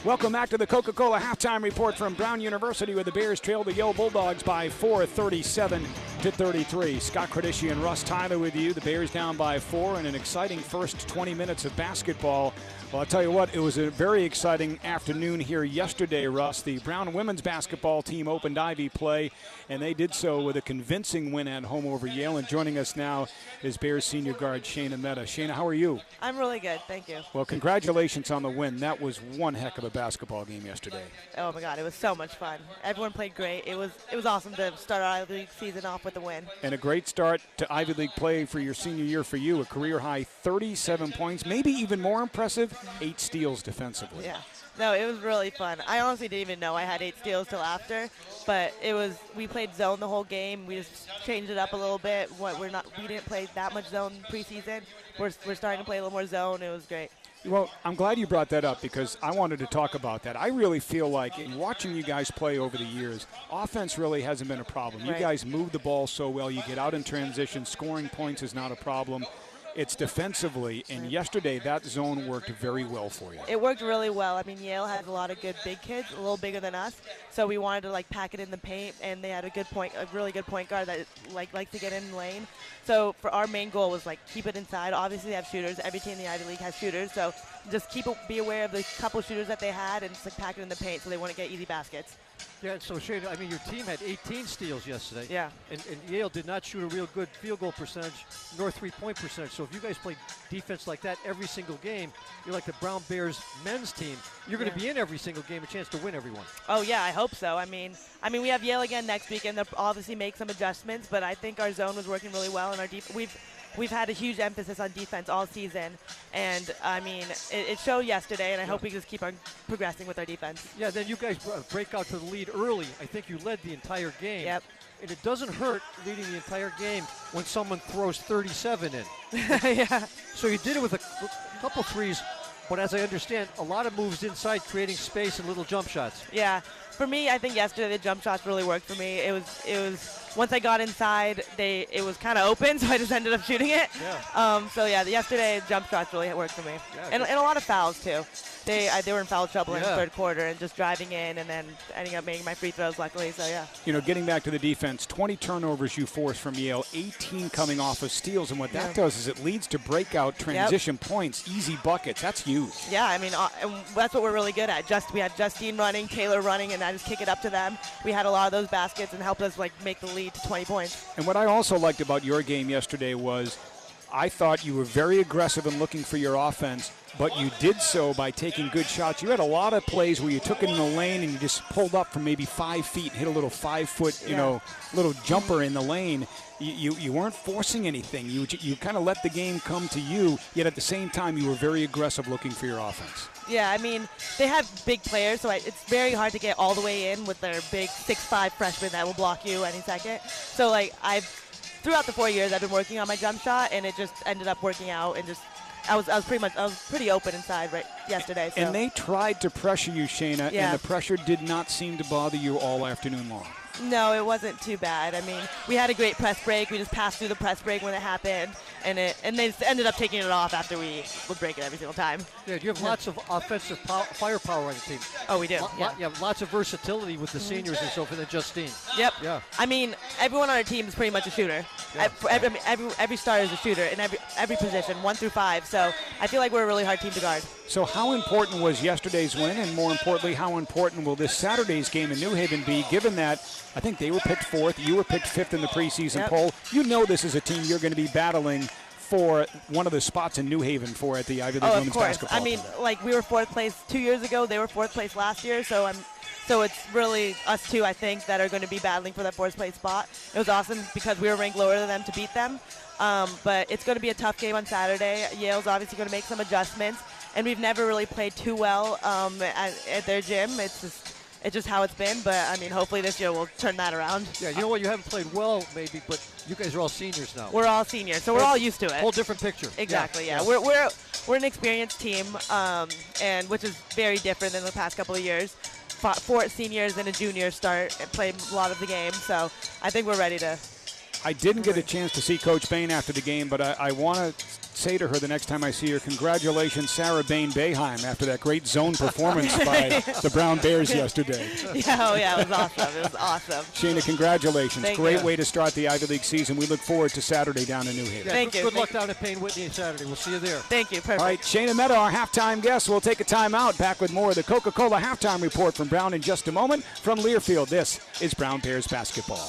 Welcome back to the Coca-Cola Halftime Report from Brown University, where the Bears trail the Yale Bulldogs by 4, 37-33. Scott Credisci and Russ Tyler with you. The Bears down by 4 in an exciting first 20 minutes of basketball. Well, I'll tell you what, it was a very exciting afternoon here yesterday, Russ. The Brown women's basketball team opened Ivy play, and they did so with a convincing win at home over Yale. And joining us now is Bears senior guard Shayna Mehta. Shayna, how are you? I'm really good, thank you. Well, congratulations on the win. That was one heck of a basketball game yesterday. Oh my God, it was so much fun. Everyone played great. It was awesome to start our Ivy League season off with a win. And a great start to Ivy League play for your senior year for you. A career high 37 points, maybe even more impressive, 8 steals defensively. Yeah. No, it was really fun. I honestly didn't even know I had 8 steals till after, but we played zone the whole game. We just changed it up a little bit. We didn't play that much zone preseason. We're starting to play a little more zone. It was great. Well, I'm glad you brought that up because I wanted to talk about that. I really feel like in watching you guys play over the years, offense really hasn't been a problem. You guys move the ball so well. You get out in transition. Scoring points is not a problem. It's defensively, and yesterday that zone worked very well for you. It worked really well. I mean, Yale has a lot of good big kids, a little bigger than us, so we wanted to pack it in the paint, and they had a really good point guard that likes to get in the lane. So for our main goal was keep it inside. Obviously they have shooters. Every team in the Ivy League has shooters, so just be aware of the couple shooters that they had and just pack it in the paint so they wouldn't get easy baskets. Yeah, so Shayna, I mean, your team had 18 steals yesterday. Yeah. And Yale did not shoot a real good field goal percentage nor three-point percentage. So if you guys play defense like that every single game, you're like the Brown Bears men's team. You're going to be in every single game, a chance to win every one. Oh, yeah, I hope so. I mean, we have Yale again next week, and they'll obviously make some adjustments, but I think our zone was working really well, and our we've had a huge emphasis on defense all season, and I mean, it showed yesterday, and I hope we just keep on progressing with our defense. Yeah, then you guys break out to the lead early. I think you led the entire game. Yep. And it doesn't hurt leading the entire game when someone throws 37 in. Yeah. So you did it with a couple threes, but as I understand, a lot of moves inside, creating space and little jump shots. Yeah. For me, I think yesterday the jump shots really worked for me. It was once I got inside, it was kind of open, so I just ended up shooting it. Yeah. So yeah, yesterday jump shots really worked for me, and a lot of fouls too. They were in foul trouble in the third quarter and just driving in and then ending up making my free throws, luckily. So yeah. You know, getting back to the defense, 20 turnovers you forced from Yale, 18 coming off of steals, and what that does is it leads to breakout transition points, easy buckets. That's huge. Yeah, I mean, and that's what we're really good at. We had Justine running, Taylor running, and I just kick it up to them. We had a lot of those baskets and helped us make the lead to 20 points. And what I also liked about your game yesterday was I thought you were very aggressive in looking for your offense, but you did so by taking good shots. You had a lot of plays where you took it in the lane and you just pulled up from maybe 5 feet and hit a little 5-foot, little jumper in the lane. You weren't forcing anything. You kind of let the game come to you, yet at the same time you were very aggressive looking for your offense. Yeah, I mean, they have big players, so it's very hard to get all the way in with their big 6'5" freshmen that will block you any second. So, throughout the 4 years, I've been working on my jump shot, and it just ended up working out, and I was pretty open inside yesterday. So. And they tried to pressure you, Shayna, and the pressure did not seem to bother you all afternoon long. No, it wasn't too bad. I mean, we had a great press break. We just passed through the press break when it happened, and they just ended up taking it off after we would break it every single time. Yeah, you have lots of offensive firepower on the team. Oh, we do. Yeah, lots of versatility with the seniors and so forth, and Justine. Yep. Yeah. I mean, everyone on our team is pretty much a shooter. Yeah. Every starter is a shooter in every position, 1 through 5. So I feel like we're a really hard team to guard. So how important was yesterday's win, and more importantly, how important will this Saturday's game in New Haven be, given that I think they were picked 4th, you were picked 5th in the preseason poll. You know this is a team you're going to be battling for one of the spots in New Haven for at the Ivy League women's basketball. I mean, we were 4th place 2 years ago. They were 4th place last year, so it's really us two, I think, that are going to be battling for that 4th place spot. It was awesome because we were ranked lower than them to beat them. But it's going to be a tough game on Saturday. Yale's obviously going to make some adjustments, and we've never really played too well at their gym. It's just how it's been, but I mean, hopefully this year we'll turn that around. Yeah, you know what? You haven't played well, maybe, but you guys are all seniors now. We're all seniors, so we're all used to it. Whole different picture. Exactly. Yeah. We're an experienced team, and which is very different than the past couple of years. 4 seniors and a junior start and play a lot of the game, so I think we're ready to I didn't get a chance to see Coach Bain after the game, but I want to say to her the next time I see her, congratulations, Sarah Bain-Boeheim, after that great zone performance by the Brown Bears yesterday. Yeah, it was awesome. It was awesome. Shayna, congratulations. Thank Great you. way to start the Ivy League season. We look forward to Saturday down in New Haven. Yeah, Thank you. Good luck down at Payne Whitney Saturday. We'll see you there. Thank you. Perfect. All right, Shayna Mehta, our halftime guest. We'll take a timeout. Back with more of the Coca-Cola halftime report from Brown in just a moment. From Learfield, this is Brown Bears basketball.